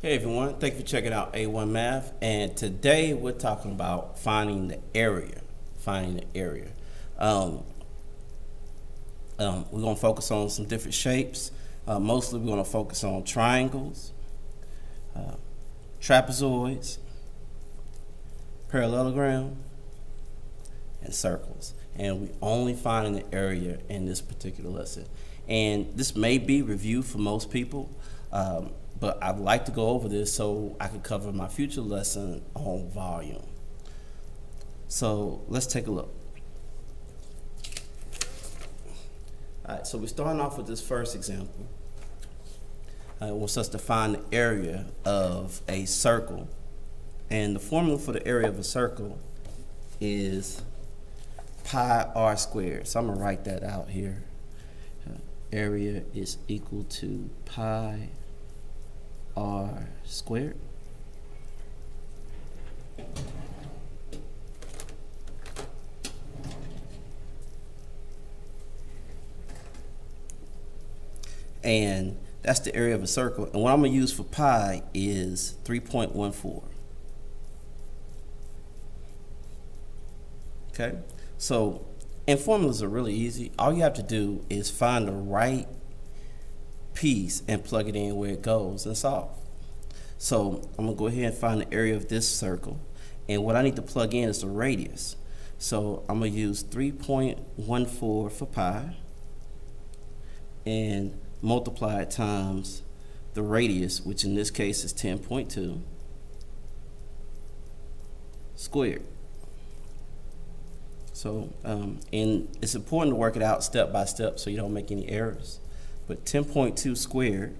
Hey everyone, thank you for checking out A1 Math, and today we're talking about finding the area. Um, we're going to focus on some different shapes. Mostly we're going to focus on triangles, trapezoids, parallelogram, and circles. And we only finding the area in this particular lesson. And this may be review for most people, but I'd like to go over this so I can cover my future lesson on volume. So let's take a look. All right, so we're starting off with this first example. It wants us to find the area of a circle. And the formula for the area of a circle is pi r squared. So I'm going to write that out here. Area is equal to pi r squared. And that's the area of a circle. And what I'm going to use for pi is 3.14. Okay? So, and formulas are really easy. All you have to do is find the right piece and plug it in where it goes and solve. So I'm going to go ahead and find the area of this circle. And what I need to plug in is the radius. So I'm going to use 3.14 for pi and multiply it times the radius, which in this case is 10.2 squared. So, and it's important to work it out step by step so you don't make any errors. But 10.2 squared,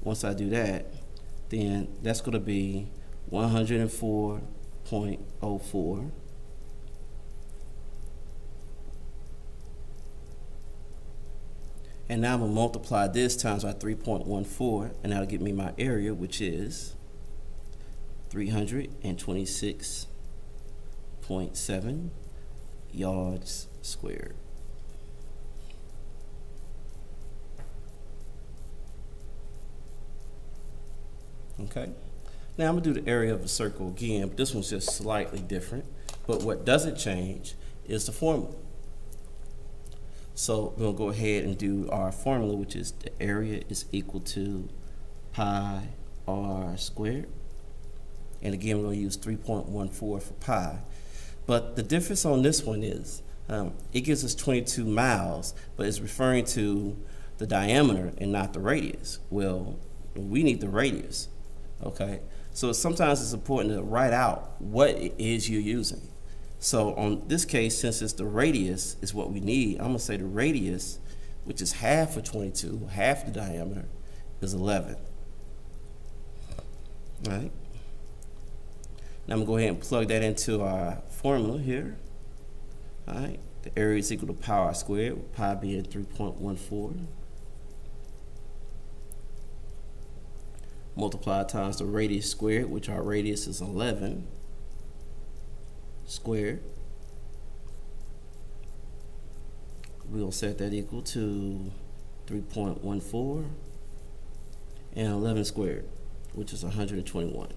once I do that, then that's going to be 104.04. And now I'm going to multiply this times by 3.14, and that'll give me my area, which is 326.7 yards squared. Okay, now I'm going to do the area of a circle again, but this one's just slightly different. But what doesn't change is the formula. So we're going to go ahead and do our formula, which is the area is equal to pi r squared. And again, we're going to use 3.14 for pi. But the difference on this one is it gives us 22 miles, but it's referring to the diameter and not the radius. Well, we need the radius. Okay, so sometimes it's important to write out what it is you're using. So on this case, since it's the radius is what we need, I'm going to say the radius, which is half of 22, half the diameter, is 11. All right. Now I'm going to go ahead and plug that into our formula here. All right. The area is equal to pi r squared, with pi being 3.14. Multiply times the radius squared, which our radius is 11 squared. We're going to set that equal to 3.14 and 11 squared, which is 121.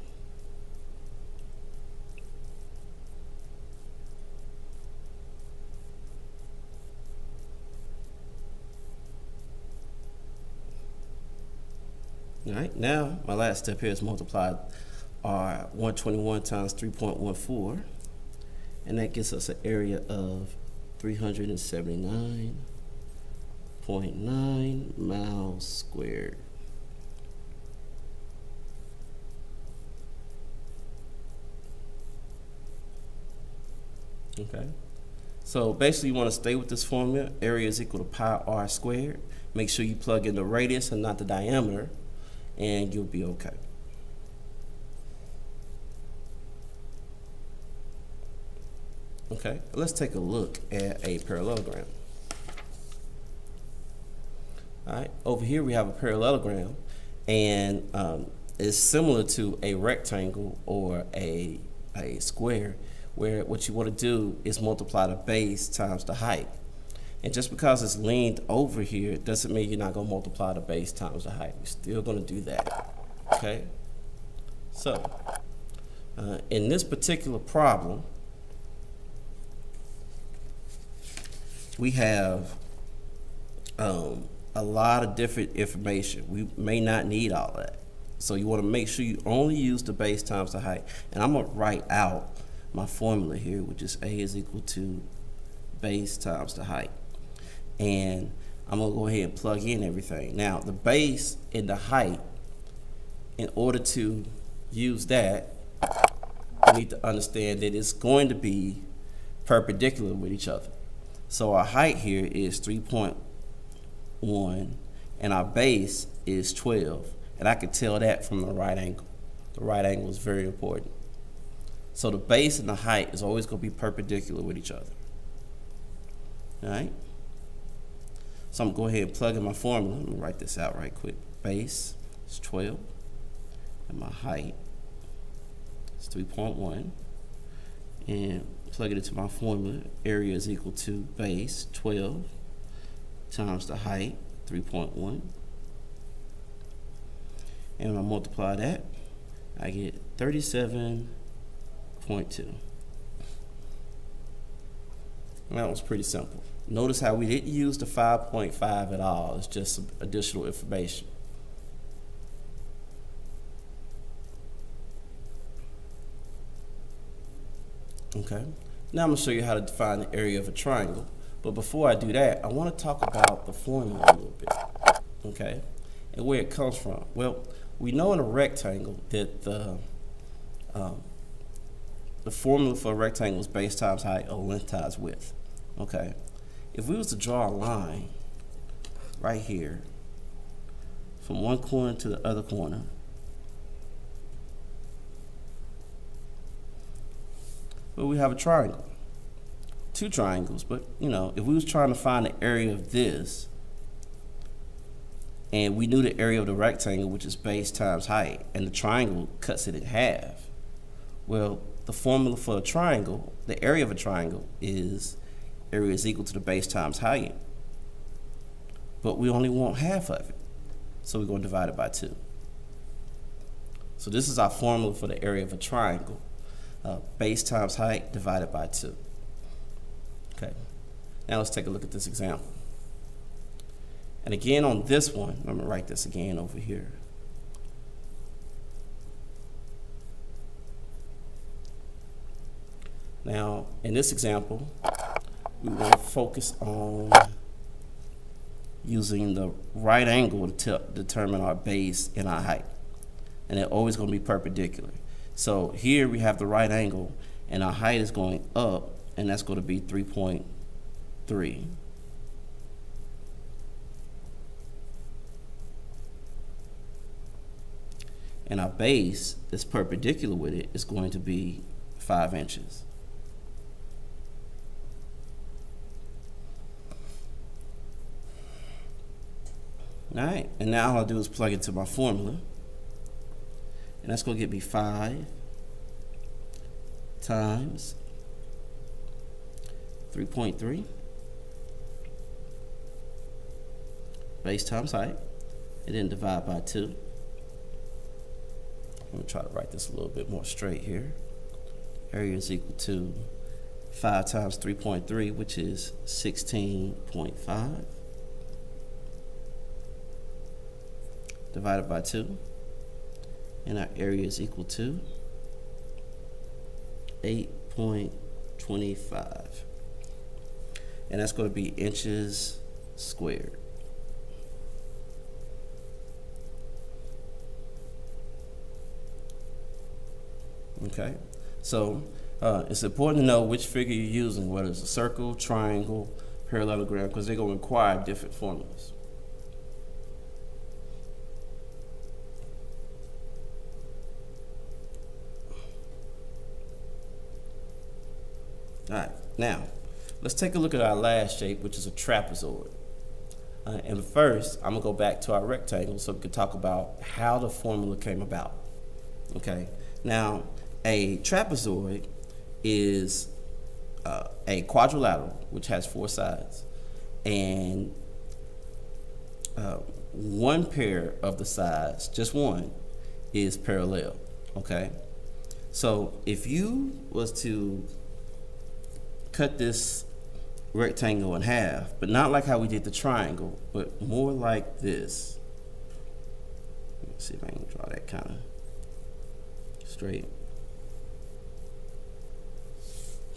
All right, now my last step here is multiply our 121 times 3.14, and that gives us an area of 379.9 miles squared. Okay, so basically you want to stay with this formula. Area is equal to pi r squared. Make sure you plug in the radius and not the diameter, and you'll be okay. Okay, let's take a look at a parallelogram. All right, over here we have a parallelogram, and it's similar to a rectangle or a square, where what you want to do is multiply the base times the height. And just because it's leaned over here doesn't mean you're not going to multiply the base times the height. We're still going to do that. Okay? So, in this particular problem, we have a lot of different information. We may not need all that. So you want to make sure you only use the base times the height. And I'm going to write out my formula here, which is A is equal to base times the height. And I'm going to go ahead and plug in everything. Now, the base and the height, in order to use that, you need to understand that it's going to be perpendicular with each other. So our height here is 3.1 and our base is 12. And I can tell that from the right angle. The right angle is very important. So the base and the height is always going to be perpendicular with each other. All right? So I'm going to go ahead and plug in my formula. Let me write this out right quick. Base is 12 and my height is 3.1. And plug it into my formula. Area is equal to base 12 times the height 3.1. And when I multiply that, I get 37.2. That was pretty simple. Notice how we didn't use the 5.5 at all. It's just some additional information. Okay. Now I'm going to show you how to define the area of a triangle. But before I do that, I want to talk about the formula a little bit. Okay. And where it comes from. Well, we know in a rectangle that the formula for a rectangle is base times height or length times width. Okay. If we was to draw a line right here from one corner to the other corner, well, we have a triangle. Two triangles, but you know, if we was trying to find the area of this, and we knew the area of the rectangle, which is base times height, and the triangle cuts it in half. Well, the formula for a triangle, the area of a triangle, is area is equal to the base times height. But we only want half of it. So we're going to divide it by 2. So this is our formula for the area of a triangle. Base times height divided by 2. Okay. Now let's take a look at this example. And again on this one, I'm going to write this again over here. Now, in this example, we want to focus on using the right angle to determine our base and our height. And they're always going to be perpendicular. So here we have the right angle, and our height is going up, and that's going to be 3.3. And our base that's perpendicular with it is going to be 5 inches. All right, and now all I'll do is plug it into my formula. And that's going to get me 5 times 3.3 base times height, and then divide by 2. I'm going to try to write this a little bit more straight here. Area is equal to 5 times 3.3, which is 16.5, divided by 2. And our area is equal to 8.25. And that's going to be inches squared. Okay, so it's important to know which figure you're using, whether it's a circle, triangle, parallelogram, because they're going to require different formulas. All right, now let's take a look at our last shape, which is a trapezoid. And first, I'm going to go back to our rectangle so we can talk about how the formula came about. Okay, now a trapezoid is a quadrilateral which has 4 sides, and one pair of the sides, just one, is parallel, okay? So if you was to cut this rectangle in half, but not like how we did the triangle, but more like this. Let's see if I can draw that kind of straight.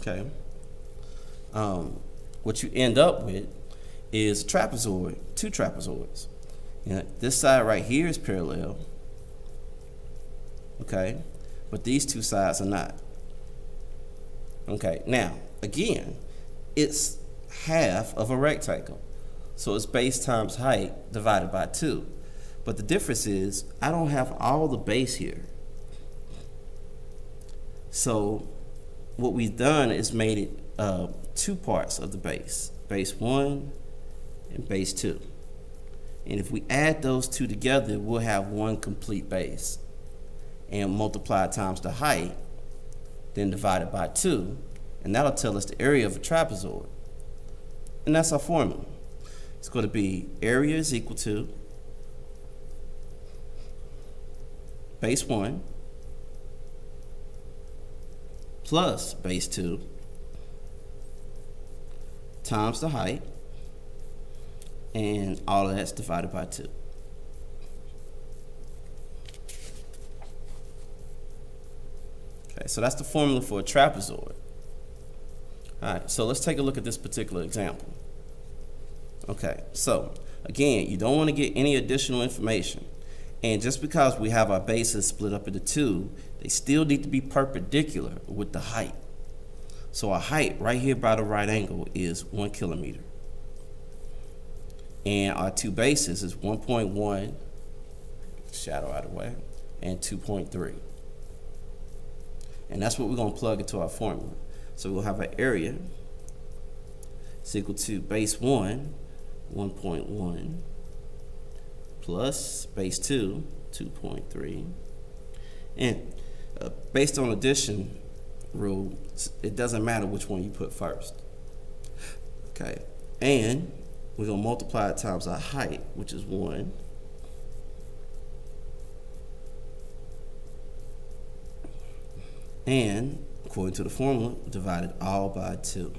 Okay. What you end up with is a trapezoid, two trapezoids. This side right here is parallel, okay, but these two sides are not. Okay, now again, it's half of a rectangle, so it's base times height divided by 2. But the difference is I don't have all the base here. So what we've done is made it two parts of the base 1 and base 2. And if we add those two together, we'll have one complete base. And multiply times the height, then divided by 2, and that'll tell us the area of a trapezoid. And that's our formula. It's going to be area is equal to base 1 plus base 2 times the height, and all of that's divided by 2. Okay, so that's the formula for a trapezoid. All right, so let's take a look at this particular example. Okay, so again, you don't want to get any additional information. And just because we have our bases split up into 2, they still need to be perpendicular with the height. So our height right here by the right angle is 1 kilometer. And our two bases is 1.1, shadow out of the way, and 2.3. And that's what we're going to plug into our formula. So we'll have an area is equal to base 1, 1.1, plus base 2, 2.3. And based on addition rule, it doesn't matter which one you put first. Okay, and we're going to multiply it times our height, which is 1. And according to the formula, divide it all by 2.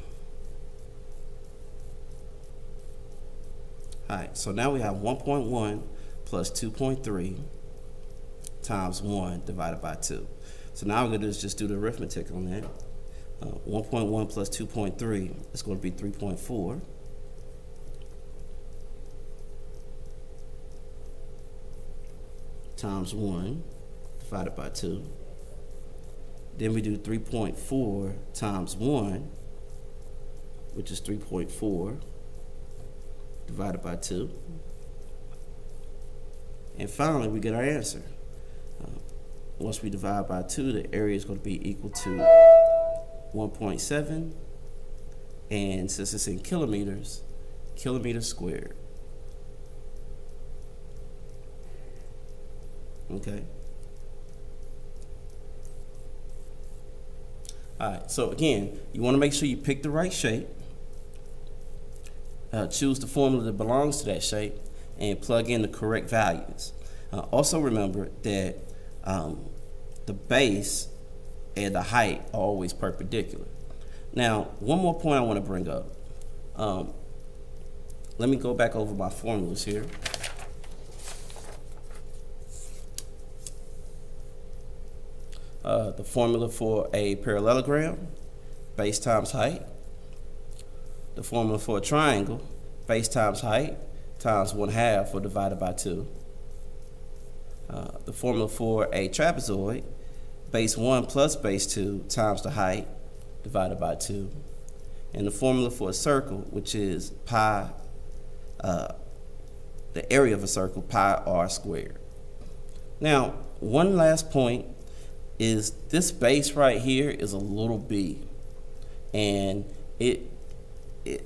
Alright, so now we have 1.1 plus 2.3 times 1 divided by 2. So now we're going to just do the arithmetic on that. 1.1 plus 2.3 is going to be 3.4. Times 1 divided by 2. Then we do 3.4 times 1, which is 3.4 divided by 2. And finally, we get our answer. Once we divide by 2, the area is going to be equal to 1.7. And since it's in kilometers, kilometers squared. Okay. Alright, so again, you want to make sure you pick the right shape, choose the formula that belongs to that shape, and plug in the correct values. Also remember that the base and the height are always perpendicular. Now, one more point I want to bring up. Let me go back over my formulas here. The formula for a parallelogram, base times height. The formula for a triangle, base times height times 1/2 or divided by 2. The formula for a trapezoid, base 1 plus base 2 times the height divided by 2. And the formula for a circle, which is pi, the area of a circle, pi r squared. Now, one last point is this base right here is a little b, and it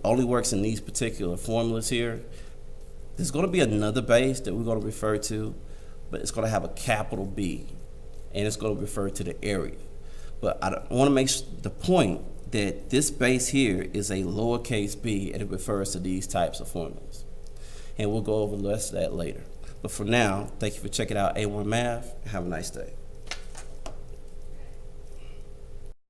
only works in these particular formulas here. There's going to be another base that we're going to refer to, but it's going to have a capital B, and it's going to refer to the area. But I want to make the point that this base here is a lowercase b, and it refers to these types of formulas. And we'll go over the rest of that later. But for now, thank you for checking out A1 Math, and have a nice day.